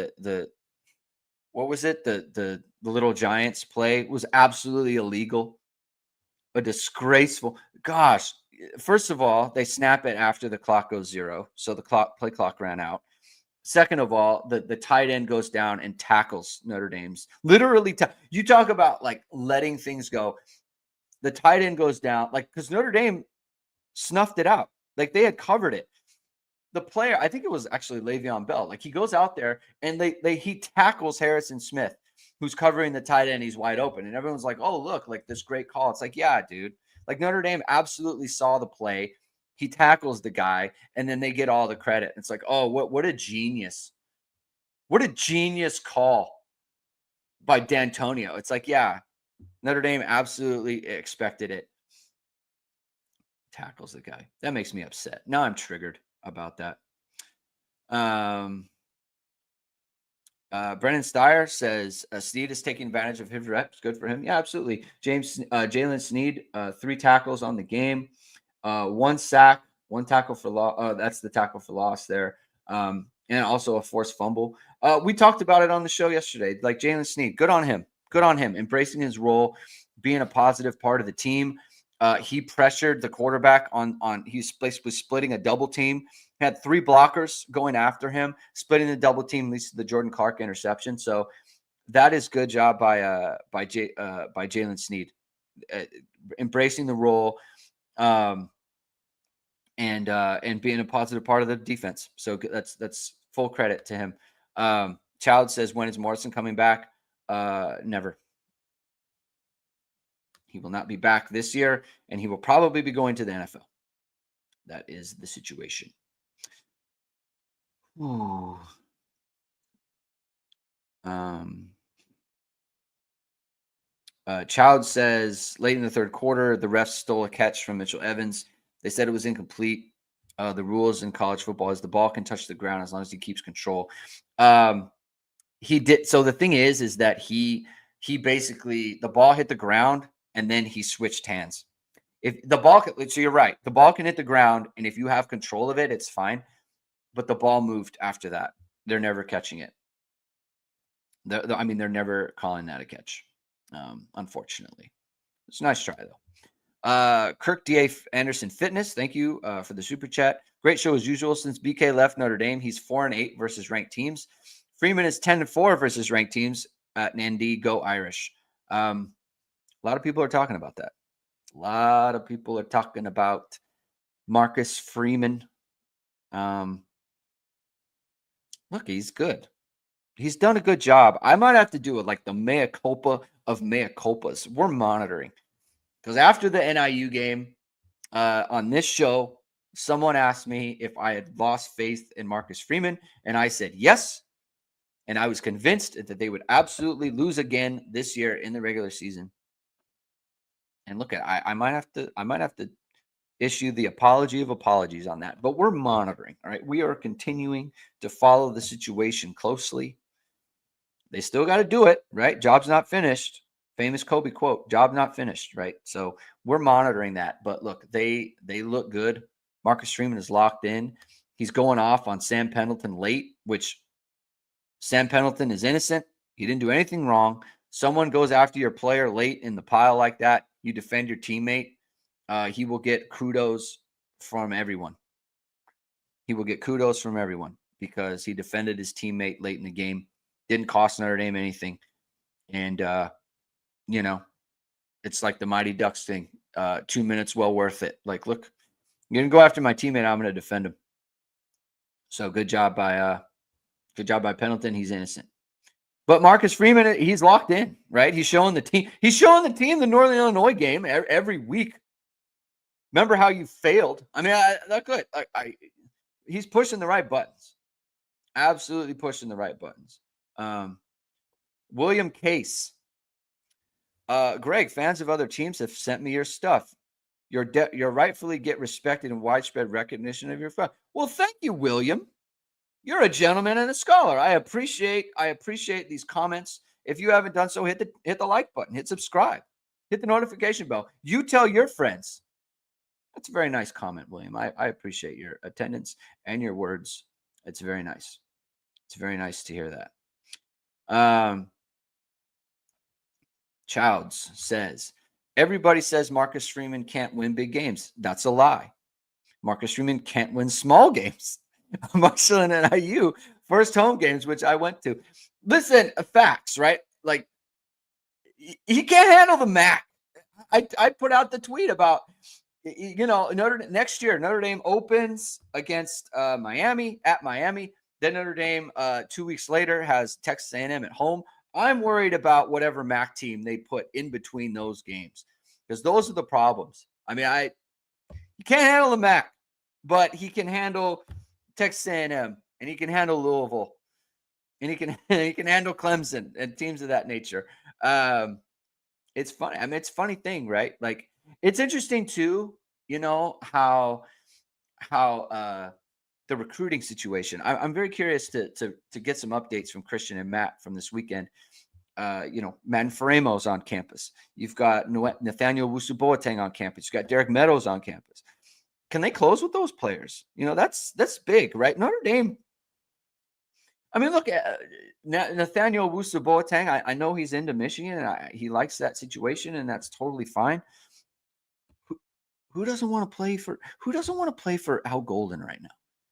What was it? The Little Giants play was absolutely illegal. A disgraceful. Gosh, first of all, they snap it after the clock goes 0, so the play clock ran out. Second of all, the tight end goes down and tackles Notre Dame's. Literally, you talk about like letting things go. The tight end goes down, like because Notre Dame snuffed it out. Like they had covered it. The player, I think it was actually Le'Veon Bell. Like he goes out there and he tackles Harrison Smith, who's covering the tight end. He's wide open, and everyone's like, "Oh, look, like this great call." It's like, yeah, dude. Like Notre Dame absolutely saw the play. He tackles the guy, and then they get all the credit. It's like, oh, what a genius. What a genius call by D'Antonio. It's like, yeah, Notre Dame absolutely expected it. Tackles the guy. That makes me upset. Now I'm triggered about that. Brennan Steyer says Snead is taking advantage of his reps. Good for him. Yeah, absolutely. Jalen Snead, 3 tackles on the game, 1 sack, 1 tackle for loss. That's the tackle for loss there. And also a forced fumble. We talked about it on the show yesterday. Like Jalen Snead, good on him. Good on him. Embracing his role, being a positive part of the team. He pressured the quarterback on he's basically splitting a double team. Had 3 blockers going after him, splitting the double team leads to the Jordan Clark interception. So that is good job by Jalen Snead, embracing the role, and being a positive part of the defense. So that's full credit to him. Child says, when is Morrison coming back? Never. He will not be back this year, and he will probably be going to the NFL. That is the situation. Ooh. Child says, late in the 3rd quarter, the refs stole a catch from Mitchell Evans. They said it was incomplete. The rules in college football is the ball can touch the ground as long as he keeps control. He did. So the thing is that he basically, the ball hit the ground and then he switched hands. If the ball, so you're right, the ball can hit the ground, and if you have control of it, it's fine. But the ball moved after that. They're never catching it. I mean, they're never calling that a catch. Unfortunately, it's a nice try though. Kirk D.A. Anderson Fitness, thank you for the super chat. Great show as usual. Since BK left Notre Dame, he's 4-8 versus ranked teams. Freeman is 10-4 versus ranked teams at ND. Go Irish. A lot of people are talking about that. A lot of people are talking about Marcus Freeman. Look, he's good. He's done a good job. I might have to do it like the mea culpa of mea culpas. We're monitoring. Because after the NIU game on this show, someone asked me if I had lost faith in Marcus Freeman, and I said yes. And I was convinced that they would absolutely lose again this year in the regular season. And look, I might have to issue the apology of apologies on that. But we're monitoring. All right, we are continuing to follow the situation closely. They still got to do it, right? Job's not finished. Famous Kobe quote, job not finished, right? So we're monitoring that. But look, they look good. Marcus Freeman is locked in. He's going off on Sam Pendleton late, which Sam Pendleton is innocent. He didn't do anything wrong. Someone goes after your player late in the pile like that, you defend your teammate. He will get kudos from everyone. He will get kudos from everyone because he defended his teammate late in the game. Didn't cost Notre Dame anything. And, it's like the Mighty Ducks thing. 2 minutes, well worth it. Like, look, you're going to go after my teammate. I'm going to defend him. So good job by Pendleton. He's innocent. But Marcus Freeman, he's locked in, right? He's showing the team. He's showing the team the Northern Illinois game every week. Remember how you failed? I mean, that's good. He's pushing the right buttons. Absolutely pushing the right buttons. William Case. Greg, fans of other teams have sent me your stuff. You're rightfully get respected and widespread recognition of your fun. Well, thank you, William. You're a gentleman and a scholar. I appreciate these comments. If you haven't done so, hit the like button, hit subscribe, hit the notification bell. You tell your friends. That's a very nice comment, William. I appreciate your attendance and your words. It's very nice. It's very nice to hear that. Childs says, everybody says Marcus Freeman can't win big games. That's a lie. Marcus Freeman can't win small games. Marshall and IU, first home games, which I went to. Listen, facts, right? Like, he can't handle the MAC. I put out the tweet about, next year, Notre Dame opens against Miami at Miami. Then Notre Dame 2 weeks later has Texas A&M at home. I'm worried about whatever MAC team they put in between those games because those are the problems. I mean, he can't handle the MAC, but he can handle Texas A&M, and he can handle Louisville, and he can handle Clemson and teams of that nature. It's funny. I mean, it's a funny thing, right? Like, it's interesting too, how the recruiting situation. I'm very curious to get some updates from Christian and Matt from this weekend. Matt Faramo's on campus. You've got Nathaniel Wusu-Boateng on campus. You've got Derek Meadows on campus. Can they close with those players? That's big, right? Notre Dame. I mean, look, Nathaniel Wusu-Boateng, I know he's into Michigan, and he likes that situation, and that's totally fine. Who doesn't want to play for Al Golden right now?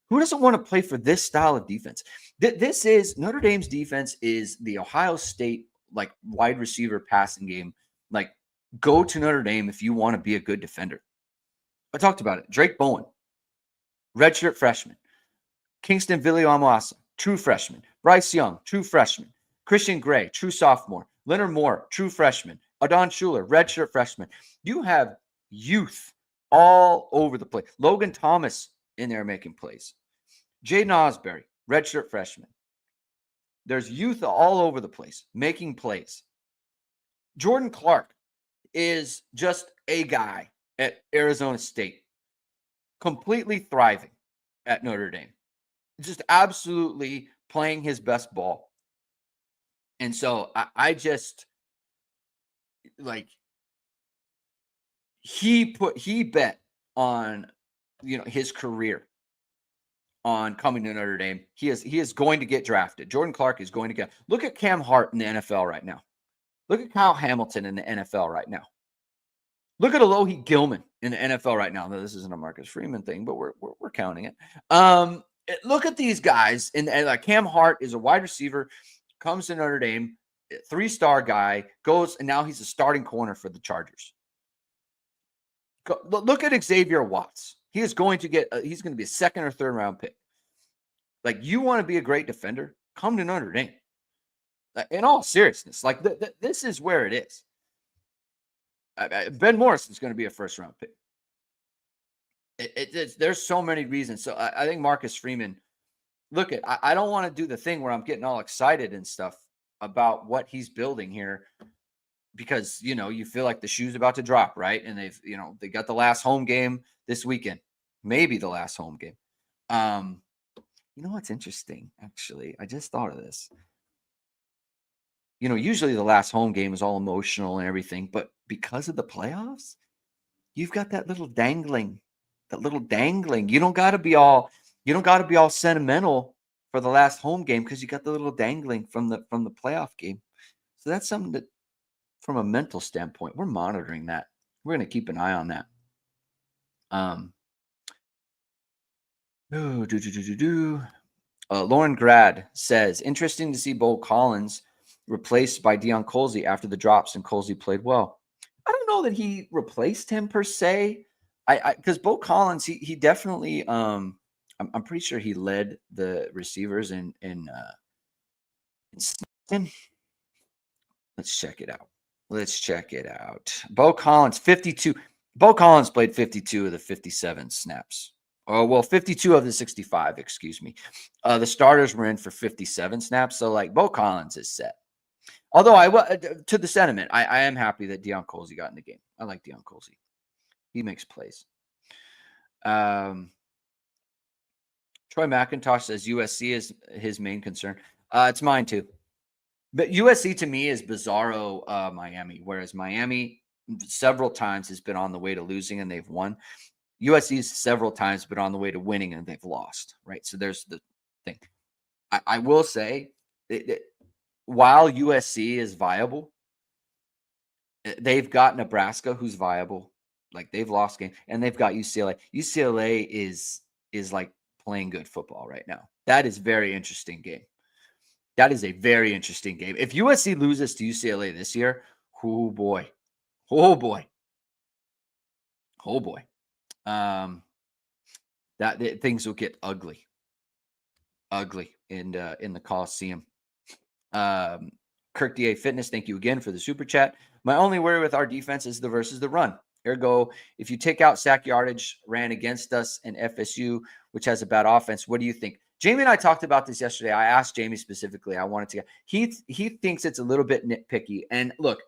Who doesn't want to play for this style of defense? This is Notre Dame's defense is the Ohio State like wide receiver passing game. Like, go to Notre Dame if you want to be a good defender. I talked about it. Drake Bowen, redshirt freshman. Kingston Viliamuasa, true freshman. Bryce Young, true freshman. Christian Gray, true sophomore. Leonard Moore, true freshman. Adon Schuler, redshirt freshman. You have youth all over the place. Logan Thomas in there making plays. Jaden Osbury, redshirt freshman. There's youth all over the place making plays. Jordan Clark is just a guy at Arizona State. completely thriving at Notre Dame, just absolutely playing his best ball. And so I just like he bet on his career on coming to Notre Dame. He is going to get drafted. Jordan Clark is going to get. Look at Cam Hart in the NFL right now. Look at Kyle Hamilton in the NFL right now. Look at Alohi Gilman in the NFL right now. Now, this isn't a Marcus Freeman thing, but we're counting it. Look at these guys. And Cam Hart is a wide receiver, comes to Notre Dame, 3-star guy, goes, and now he's a starting corner for the Chargers. Look at Xavier Watts. He is going to get. He's going to be a 2nd or 3rd round pick. Like, you want to be a great defender? Come to Notre Dame. In all seriousness, like this is where it is. Ben Morris is going to be a 1st round pick. There's so many reasons. So I think Marcus Freeman. Look, I don't want to do the thing where I'm getting all excited and stuff about what he's building here, because you feel like the shoe's about to drop, right? And they got the last home game this weekend, maybe the last home game. You know what's interesting? Actually, I just thought of this. Usually the last home game is all emotional and everything, but because of the playoffs, you've got that little dangling. You don't got to be all sentimental for the last home game, because you got the little dangling from the playoff game. So that's something that, from a mental standpoint, we're monitoring that. We're going to keep an eye on that. Lauren Grad says, interesting to see Bo Collins replaced by Deion Colsey after the drops, and Colsey played well. I don't know that he replaced him per se. Because Bo Collins, he definitely, I'm pretty sure he led the receivers in snapping. Let's check it out. Bo Collins, 52. Bo Collins played 52 of the 57 snaps. Oh, well, 52 of the 65, excuse me. The starters were in for 57 snaps. So, like, Bo Collins is set. Although, to the sentiment, I am happy that Deion Colsey got in the game. I like Deion Colsey. He makes plays. Troy McIntosh says USC is his main concern. It's mine too. But USC to me is bizarro Miami, whereas Miami several times has been on the way to losing and they've won. USC's several times been on the way to winning and they've lost, right? So there's the thing. I will say that while USC is viable, they've got Nebraska, who's viable. Like, they've lost game, and they've got UCLA. UCLA is like playing good football right now. That is very interesting game. That is a very interesting game. If USC loses to UCLA this year, oh boy. That things will get ugly in the Coliseum. Kirk DA Fitness, thank you again for the super chat. My only worry with our defense is the versus the run. Ergo, if you take out sack yardage ran against us and FSU, which has a bad offense, what do you think? Jamie and I talked about this yesterday. I asked Jamie specifically. I wanted to. He thinks it's a little bit nitpicky. And look,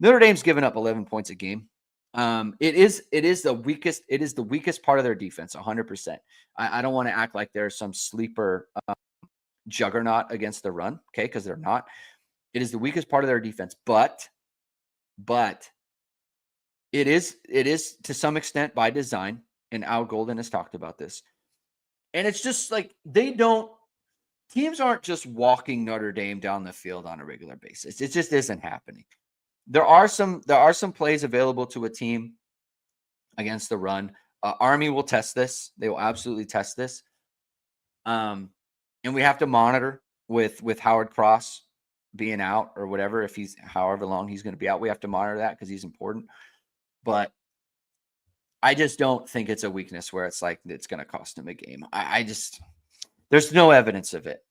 Notre Dame's given up 11 points a game. It is the weakest. It is the weakest part of their defense, 100%. I don't want to act like there's some sleeper juggernaut against the run, okay? Because they're not. It is the weakest part of their defense, but it is to some extent by design, and Al Golden has talked about this. And it's just like teams aren't just walking Notre Dame down the field on a regular basis. It just isn't happening. There are some plays available to a team against the run. Army will test this. They will absolutely test this. And we have to monitor with Howard Cross being out or whatever. If he's however long he's going to be out, we have to monitor that because he's important. But I just don't think it's a weakness where it's like it's going to cost him a game. There's no evidence of it.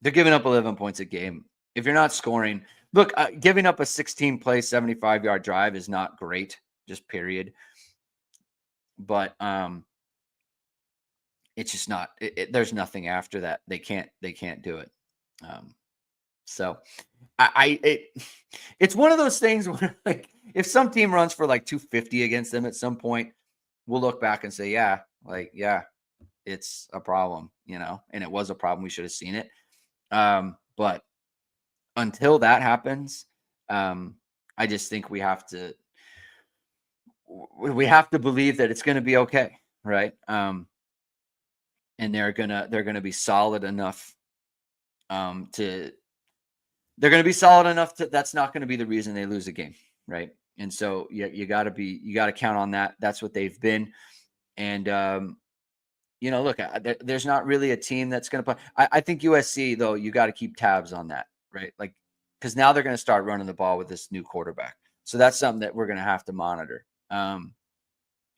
They're giving up 11 points a game. If you're not scoring, look, giving up a 16-play, 75-yard drive is not great, just period. But it's just not. There's nothing after that. They can't do it. So it's one of those things where, like, if some team runs for like 250 against them at some point, we'll look back and say, yeah, like, yeah, it's a problem, and it was a problem. We should have seen it. But until that happens, I just think we have to believe that it's going to be okay, right? And they're gonna be solid enough to they're going to be solid enough to that's not going to be the reason they lose a game, right? And so you got to count on that. That's what they've been. And look, there's not really a team that's going to play. I think USC, though, you got to keep tabs on that, right? Like, because now they're going to start running the ball with this new quarterback. So that's something that we're going to have to monitor on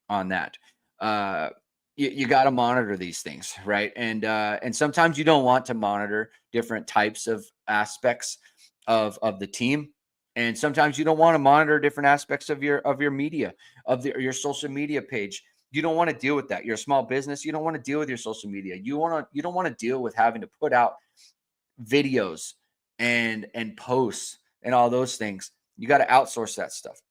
that. Uh, you got to monitor these things, right? And sometimes you don't want to monitor different types of aspects of the team, and sometimes you don't want to monitor different aspects of your media, your social media page. You don't want to deal with that. You're a small business. You don't want to deal with your social media. You don't want to deal with having to put out videos and posts and all those things. You got to outsource that stuff.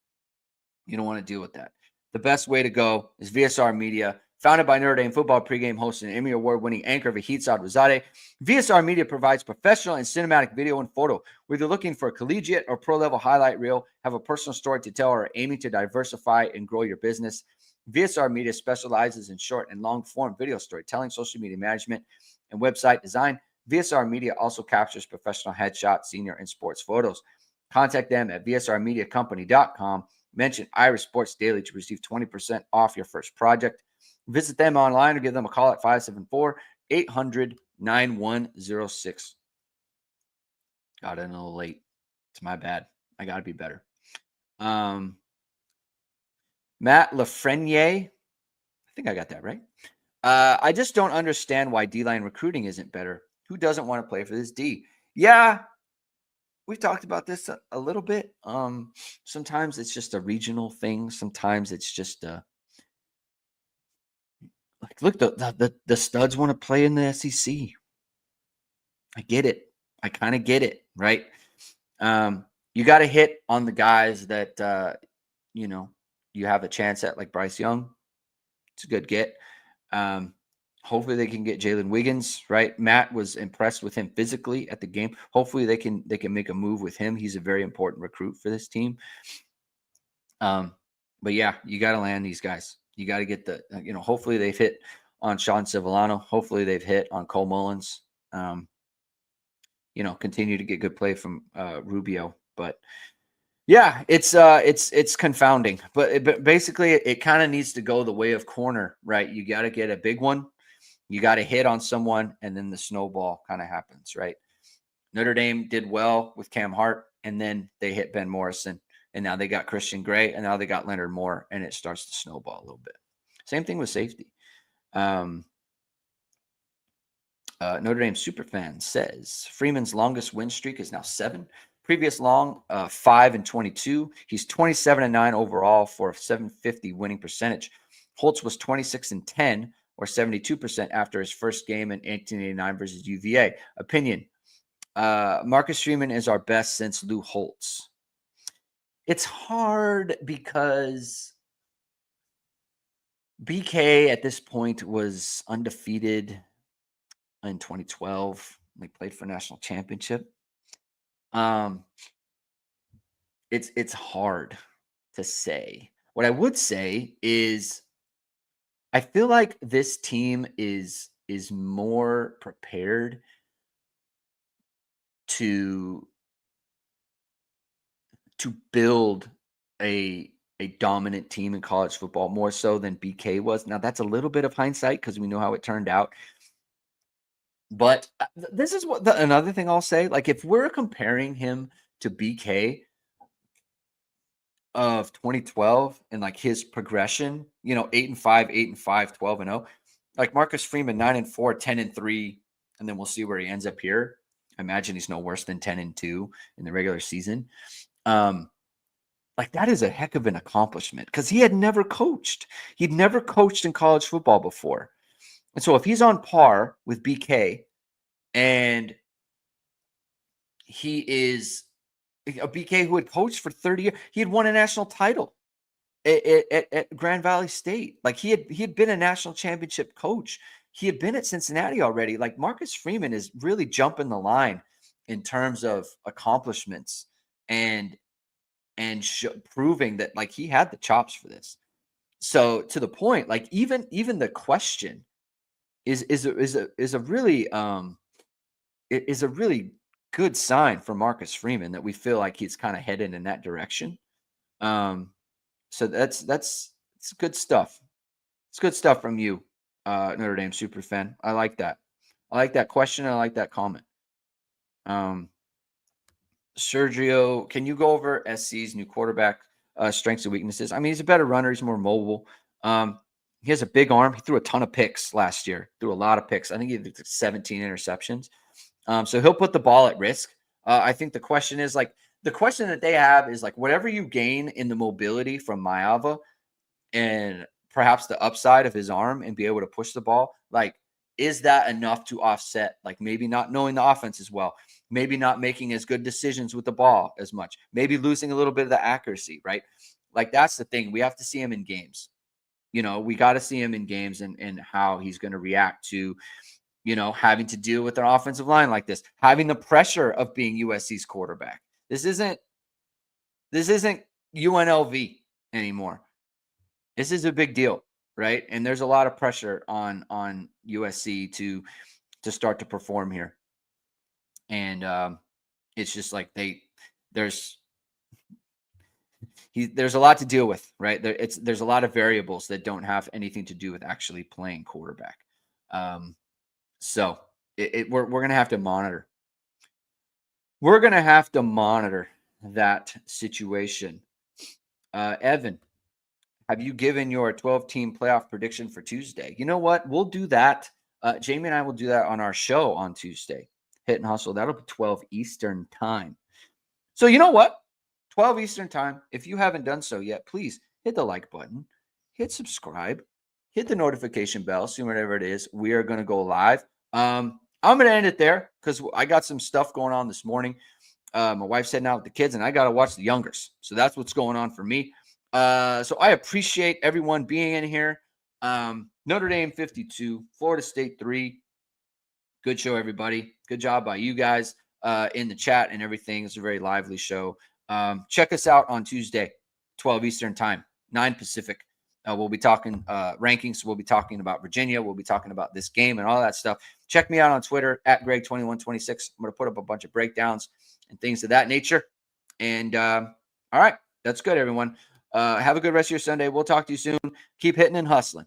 You don't want to deal with that. The best way to go is VSR Media, founded by Notre Dame Football pregame host and Emmy Award-winning anchor Vahid Sadrazadeh. VSR Media provides professional and cinematic video and photo. Whether you're looking for a collegiate or pro-level highlight reel, have a personal story to tell, or aiming to diversify and grow your business, VSR Media specializes in short and long-form video storytelling, social media management, and website design. VSR Media also captures professional headshots, senior, and sports photos. Contact them at vsrmediacompany.com. Mention Irish Sports Daily to receive 20% off your first project. Visit them online or give them a call at 574-800-9106. Got in a little late. It's my bad. I got to be better. Matt Lafreniere, I think I got that right. I just don't understand why D-line recruiting isn't better. Who doesn't want to play for this D? Yeah, we've talked about this a little bit. Sometimes it's just a regional thing. Sometimes it's just like, look, the studs want to play in the SEC. I get it. I kind of get it, right? You got to hit on the guys that you have a chance at, like Bryce Young. It's a good get. Hopefully they can get Jalen Wiggins, right? Matt was impressed with him physically at the game. Hopefully they can make a move with him. He's a very important recruit for this team. But yeah, you got to land these guys. You got to get hopefully they've hit on Sean Civillano. Hopefully they've hit on Cole Mullins. Continue to get good play from Rubio. But yeah, it's confounding. But basically it kind of needs to go the way of corner, right? You got to get a big one. You got to hit on someone, and then the snowball kind of happens, right? Notre Dame did well with Cam Hart, and then they hit Ben Morrison, and now they got Christian Gray, and now they got Leonard Moore, and it starts to snowball a little bit. Same thing with safety. Notre Dame superfan says Freeman's longest win streak is now 7. Previous long, 5-22. He's 27-9 overall for a 750 winning percentage. Holtz was 26-10 or 72% after his first game in 1889 versus UVA. Opinion: Marcus Freeman is our best since Lou Holtz. It's hard because BK at this point was undefeated in 2012. They played for national championship. It's hard to say. What I would say is I feel like this team is more prepared to build a dominant team in college football more so than BK was. Now that's a little bit of hindsight because we know how it turned out. But this is another thing I'll say. Like, if we're comparing him to BK of 2012 and like his progression, 8-5, 8-5, 12-0, like Marcus Freeman, 9-4, 10-3, and then we'll see where he ends up here. I imagine he's no worse than 10-2 in the regular season. Like, that is a heck of an accomplishment because he had never coached. He'd never coached in college football before. And so if he's on par with BK and he is a BK who had coached for 30 years, he had won a national title at Grand Valley State. Like he had been a national championship coach. He had been at Cincinnati already. Like Marcus Freeman is really jumping the line in terms of accomplishments and proving that like he had the chops for this. So to the point, like even the question is a really is a really good sign for Marcus Freeman that we feel like he's kind of headed in that direction. Um, so that's it's good stuff. It's good stuff from you, Notre Dame super fan. I like that. I like that question. I like that comment. Um, Sergio, can you go over SC's new quarterback strengths and weaknesses? I mean, he's a better runner. He's more mobile. He has a big arm. He threw a ton of picks last year. Threw a lot of picks. I think he had 17 interceptions. So he'll put the ball at risk. I think the question is like the question that they have is like whatever you gain in the mobility from Maava and perhaps the upside of his arm and be able to push the ball, like is that enough to offset like maybe not knowing the offense as well, maybe not making as good decisions with the ball as much, maybe losing a little bit of the accuracy, right? Like that's the thing. We have to see him in games. We got to see him in games and how he's going to react to having to deal with an offensive line like this, having the pressure of being USC's quarterback. This isn't UNLV anymore. This is a big deal, right? And there's a lot of pressure on USC to start to perform here. And it's just like there's a lot to deal with, right? There's a lot of variables that don't have anything to do with actually playing quarterback. So we're going to have to monitor. We're going to have to monitor that situation. Evan, have you given your 12-team playoff prediction for Tuesday? You know what? We'll do that. Jamie and I will do that on our show on Tuesday. Hit and Hustle. That'll be 12 Eastern time. So you know what? 12 Eastern time. If you haven't done so yet, please hit the like button, hit subscribe, hit the notification bell. So whenever it is, we are going to go live. I'm going to end it there because I got some stuff going on this morning. My wife's heading out with the kids, and I got to watch the youngers. So that's what's going on for me. So I appreciate everyone being in here. Notre Dame 52, Florida State 3. Good show, everybody. Good job by you guys in the chat and everything. It's a very lively show. Check us out on Tuesday, 12 Eastern time, 9 Pacific. We'll be talking rankings. We'll be talking about Virginia. We'll be talking about this game and all that stuff. Check me out on Twitter at Greg2126. I'm going to put up a bunch of breakdowns and things of that nature. And all right, that's good, everyone. Have a good rest of your Sunday. We'll talk to you soon. Keep hitting and hustling.